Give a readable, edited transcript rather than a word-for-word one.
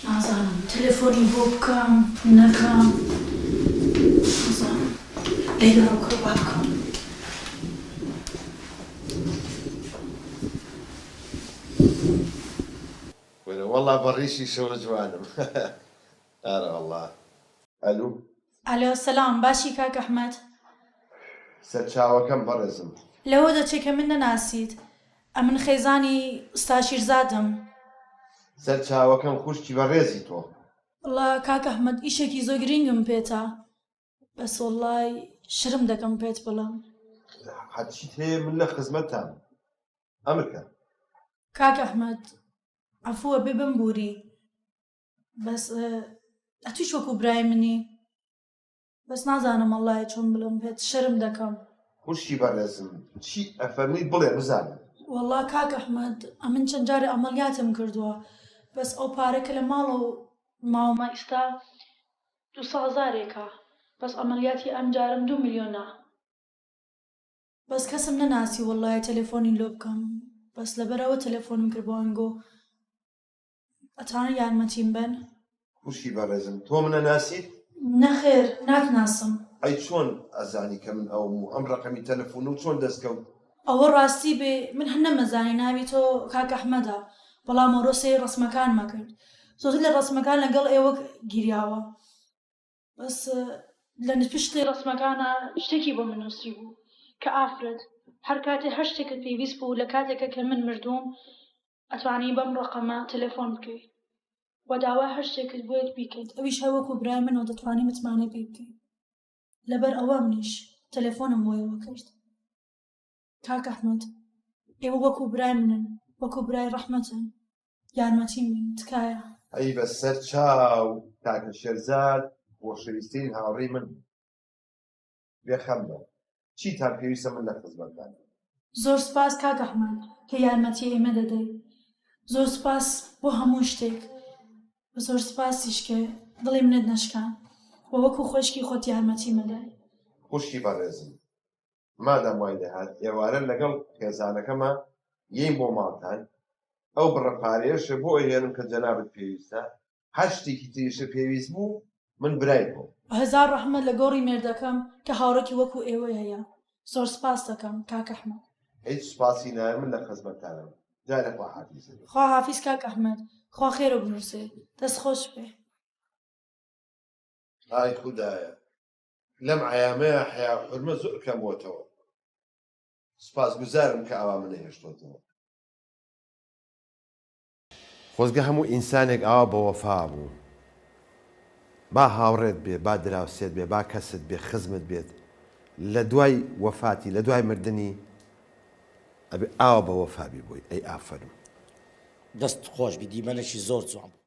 نازانم تەلەفۆنی بۆ بکەم نەکەم نازانم لەیگەڕم کڕوا بکەم. والله بريشي شغل جوانم. أنا والله. ألو. ئەلۆ سەلام باشی کاک ئەحمەد. سەرچاوەکەم بەڕێزم. لەوە دەچێت کە من نەناسیت. ئەمن خێزانی ئستا شیرزادم. سەرچاوەکەم خوشتی بەڕێزی تۆ. وڵا کاک ئەحمەد ئیشێکی زۆر گرنگم پێتە. بەس وەڵڵای شرم دەکەم پێت بڵێم. هەرچیت هەیە من لە خزمەتتان. ئەمرکە. کاک ئەحمەد عەفووە بێ بمبووری. بەس ئەتویش وەکو برای منی. بەس نازانم وەڵڵای چۆن بڵێم پێت شرم دەکەم. خوشتی بەڕێزم چی ئەفەرمیت بڵێ بزانم. وەڵڵا کاک ئەحمەد ئەمن چەند جارێ ئەمەلیاتم کردووە. بەس ئەو پارەکە لە ماڵە و ماوەمە ئێستا 200,000 بەس ئەمەلیاتی ئەم جارم 2 ملیۆنە. بەس کەسم نەناسی وەڵڵایە تەلەفۆنی لۆ بکەم. بەس لەبەرەوە تەلەفۆنم کرد بۆ ئەنگۆ ئەتوانن یارمەتیم بن. خوشتی بەڕێزم تۆ منە ناسیت؟ نەخێر ناتناسم. ئەی چۆن ئەزانی کە من ئەم ڕقەمی تەلەفۆن و چۆن دەستکەوت؟ ئەوە ڕاستی بێ من هەر نەمەزانی ناوی تۆ کاک ئەحمەدە بەڵام ئۆرۆسەی ڕسمەکانمە کرد. زۆرتر لە ڕسمەکان لەگەڵ ئێوە گیریاوە. بەس لە پشتی ڕسمەکانە شتێکی بۆ من نووسی بوو کە ئافرەت هەر کاتێ هەر شتێکت پێویست بوو لە کاتێکە کە من مردووم ئەتوانی بەم ڕقەمە تەلەفۆن بکەیت و داوا هەر شتێکت بۆیت بیکەیت. ئەویش هەوەکو برای منەوە دەتوانی متمانە پێ بکەیت. لەبەر ئەوە منیش تەلەفۆنم بۆیەوە کرد. کاک ئەحمەد ئێوە وەکو برای منن وەکو برای ڕەحمەتن یارمەتیم بین تکایە. ئەی بە سەر چاو کاکە شێرزاد خۆشەویستترین هاوڕێی من بێخەمە چیتان پێویستە من لە خزمەتتان. زۆر سپاس کاک ئەحمەد کە یارمەتی ئێمە دەدەیت. زۆر سپاس بۆ هەموو شتێک. زۆر سپاسیش کە دڵی منت نەشکان و وەکو خۆشکی خۆت یارمەتی مەدای. خوشتی بەڕێزم مادام وای دەهات ئێوارە لەگەڵ خێزانەکەمە یەین بۆ ماڵتان ئەو بڕەپارێشە بۆ ئەهێنم کە جەنابەت پێویستە هەر شتێکی تریشە پێویست بوو من برای بۆ. هەزار ڕەحمەت لە گۆڕی مێردەکەم کە هاوڕێکی وەکو ئێوە هەیە. زۆر سپاس دەکەم کاک ئەحمەد. هیچ سوپاسی نایە من لە خزمەتتانم. جارێ خوا حافیز. خوا حافیز کاک ئەحمەد. خوا خێرە بنووسێ دەست خۆش بێ. ئای خودایە لەم عەیامەیە حیا و حورمە زۆر کەم بۆتەوە. سوپاسگوزارم کە ئاوا منە هێشتۆتەوە. خۆزگە هەموو ئینسانێک ئاوا بە وەفا بوو. با هاوڕێت بێ با دراوسێت بێ با کەست بێ خزمت بێت لە دوای وەفاتی لە دوای مردنی ئەبێ ئاوا بە وەفا بی بووی. ئەی ئافەرم دەست خۆش بی دیمەنێکی زۆر جوان بوو.